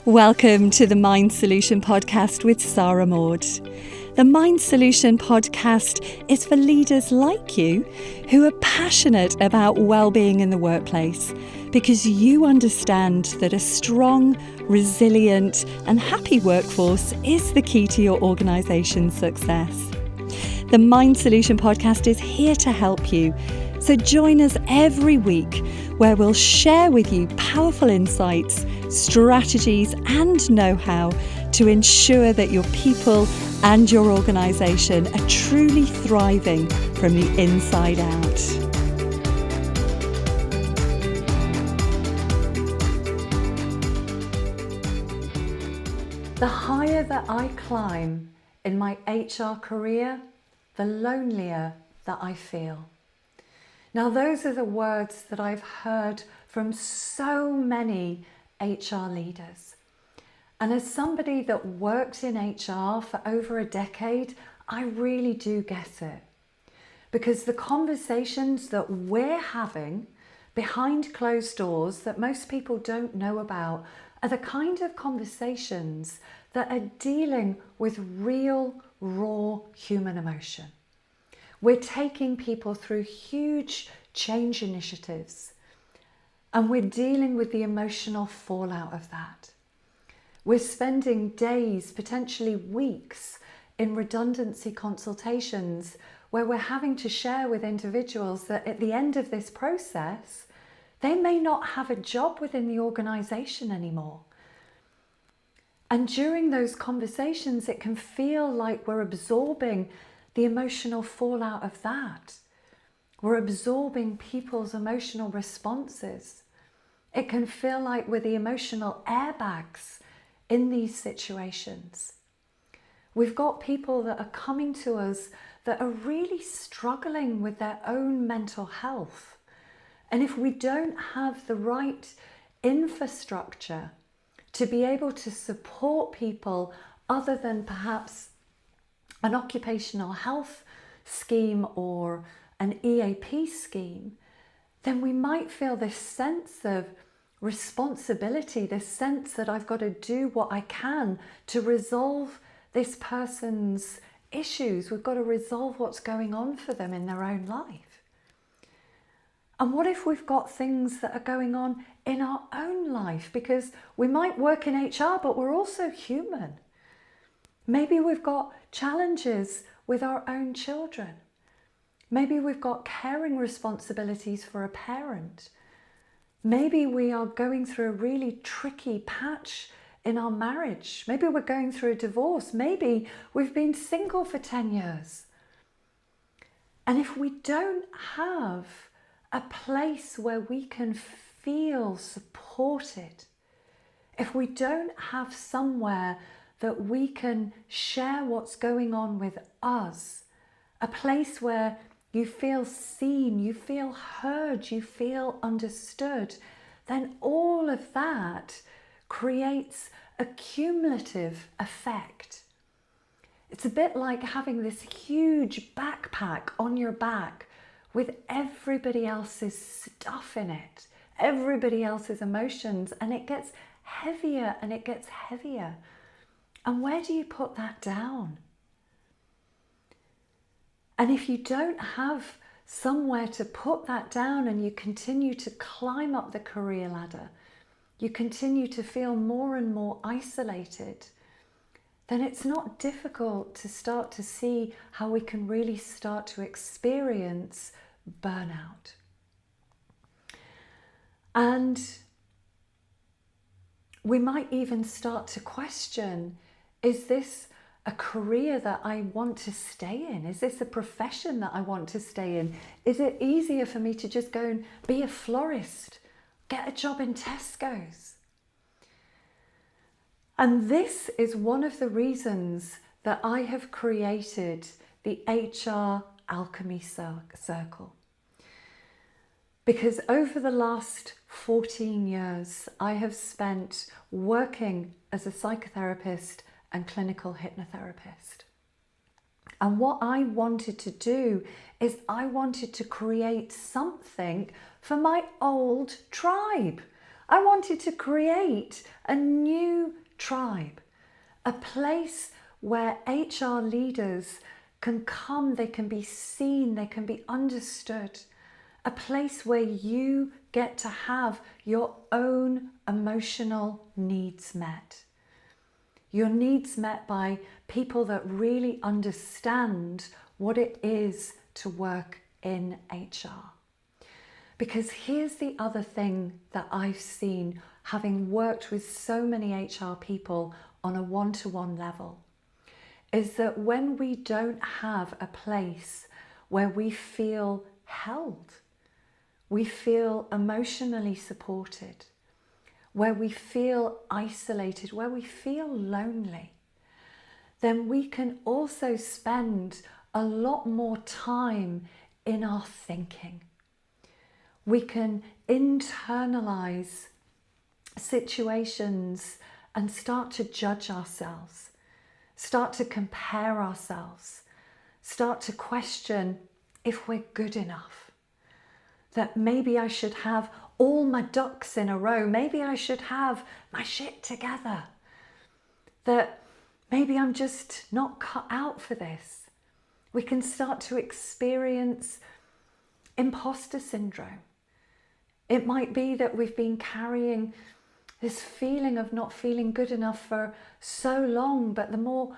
Welcome to the Mind Solution Podcast with Sarah Maud. The Mind Solution Podcast is for leaders like you who are passionate about well-being in the workplace because you understand that a strong, resilient and happy workforce is the key to your organisation's success. The Mind Solution Podcast is here to help you. So join us every week where we'll share with you powerful insights, strategies and know-how to ensure that your people and your organisation are truly thriving from the inside out. The higher that I climb in my HR career, the lonelier that I feel. Now, those are the words that I've heard from so many HR leaders. And as somebody that worked in HR for over a decade, I really do get it. Because the conversations that we're having behind closed doors that most people don't know about are the kind of conversations that are dealing with real, raw human emotion. We're taking people through huge change initiatives and we're dealing with the emotional fallout of that. We're spending days, potentially weeks, in redundancy consultations where we're having to share with individuals that at the end of this process, they may not have a job within the organisation anymore. And during those conversations, it can feel like we're absorbing the emotional fallout of that. We're absorbing people's emotional responses. It can feel like we're the emotional airbags in these situations. We've got people that are coming to us that are really struggling with their own mental health. And if we don't have the right infrastructure to be able to support people other than perhaps an occupational health scheme or an EAP scheme, then we might feel this sense of responsibility, this sense that I've got to do what I can to resolve this person's issues. We've got to resolve what's going on for them in their own life. And what if we've got things that are going on in our own life? Because we might work in HR, but we're also human. Maybe we've got challenges with our own children. Maybe we've got caring responsibilities for a parent. Maybe we are going through a really tricky patch in our marriage. Maybe we're going through a divorce. Maybe we've been single for 10 years. And if we don't have a place where we can feel supported, if we don't have somewhere that we can share what's going on with us, a place where you feel seen, you feel heard, you feel understood, then all of that creates a cumulative effect. It's a bit like having this huge backpack on your back with everybody else's stuff in it, everybody else's emotions, and it gets heavier and it gets heavier. And where do you put that down? And if you don't have somewhere to put that down and you continue to climb up the career ladder, you continue to feel more and more isolated, then it's not difficult to start to see how we can really start to experience burnout. And we might even start to question, is this a career that I want to stay in? Is this a profession that I want to stay in? Is it easier for me to just go and be a florist, get a job in Tesco's? And this is one of the reasons that I have created the HR Alchemy Circle. Because over the last 14 years, I have spent working as a psychotherapist and clinical hypnotherapist. And what I wanted to do is I wanted to create something for my old tribe. I wanted to create a new tribe, a place where HR leaders can come, they can be seen, they can be understood, a place where you get to have your own emotional needs met. Your needs met by people that really understand what it is to work in HR. Because here's the other thing that I've seen, having worked with so many HR people on a one-to-one level, is that when we don't have a place where we feel held, we feel emotionally supported, where we feel isolated, where we feel lonely, then we can also spend a lot more time in our thinking. We can internalize situations and start to judge ourselves, start to compare ourselves, start to question if we're good enough, that maybe I should have all my ducks in a row, maybe I should have my shit together, that maybe I'm just not cut out for this. We can start to experience imposter syndrome. It might be that we've been carrying this feeling of not feeling good enough for so long, but the more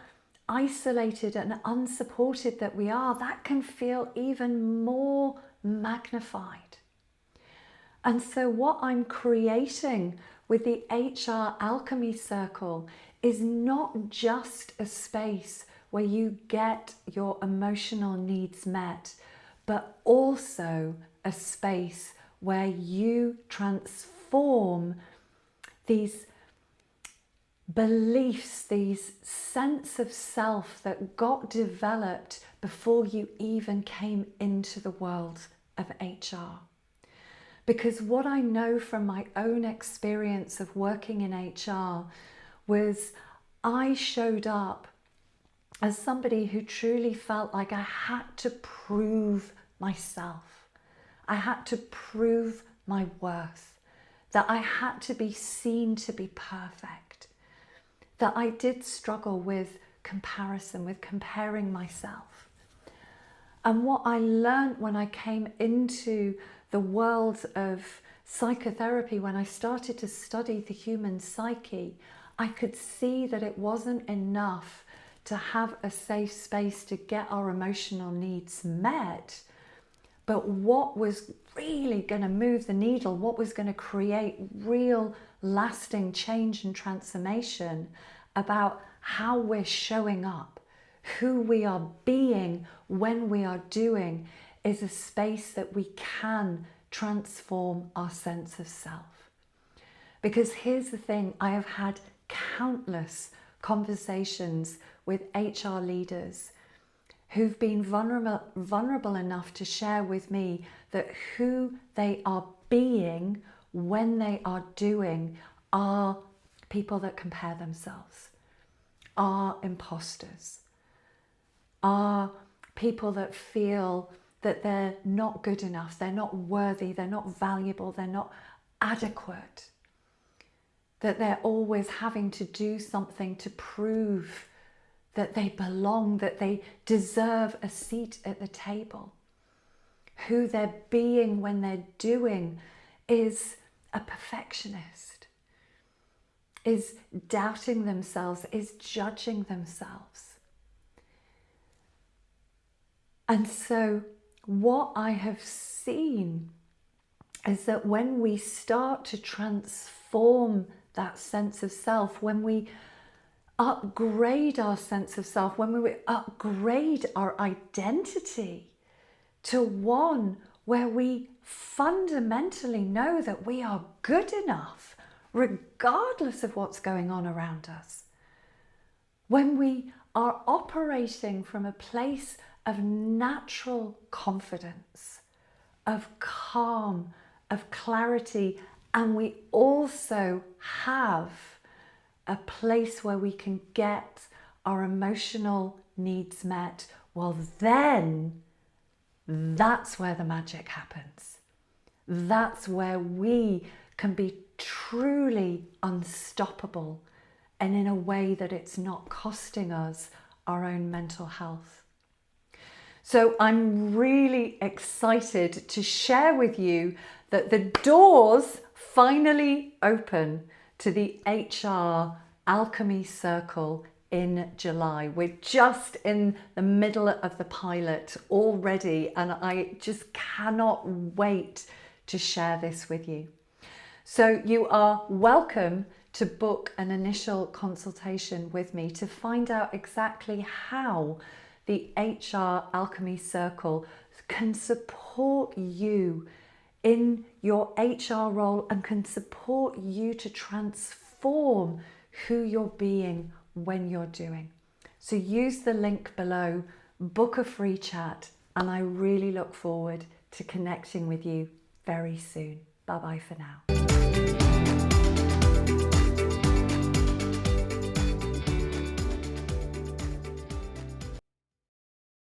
isolated and unsupported that we are, that can feel even more magnified. And so what I'm creating with the HR Alchemy Circle is not just a space where you get your emotional needs met, but also a space where you transform these beliefs, these sense of self that got developed before you even came into the world of HR. Because what I know from my own experience of working in HR was I showed up as somebody who truly felt like I had to prove myself. I had to prove my worth, that I had to be seen to be perfect, that I did struggle with comparison, with comparing myself. And what I learned when I came into the world of psychotherapy, when I started to study the human psyche, I could see that it wasn't enough to have a safe space to get our emotional needs met. But what was really going to move the needle, what was going to create real lasting change and transformation about how we're showing up, who we are being when we are doing, is a space that we can transform our sense of self. Because here's the thing, I have had countless conversations with HR leaders who've been vulnerable enough to share with me that who they are being when they are doing are people that compare themselves, are imposters, are people that feel that they're not good enough, they're not worthy, they're not valuable, they're not adequate, that they're always having to do something to prove that they belong, that they deserve a seat at the table. Who they're being when they're doing is a perfectionist, is doubting themselves, is judging themselves. And so what I have seen is that when we start to transform that sense of self, when we upgrade our sense of self, when we upgrade our identity to one where we fundamentally know that we are good enough, regardless of what's going on around us, when we are operating from a place of natural confidence, of calm, of clarity, and we also have a place where we can get our emotional needs met, well then that's where the magic happens. That's where we can be truly unstoppable, and in a way that it's not costing us our own mental health. So I'm really excited to share with you that the doors finally open to the HR Alchemy Circle in July. We're just in the middle of the pilot already, and I just cannot wait to share this with you. So you are welcome to book an initial consultation with me to find out exactly how the HR Alchemy Circle can support you in your HR role and can support you to transform who you're being when you're doing. So use the link below, book a free chat, and I really look forward to connecting with you very soon. Bye bye for now.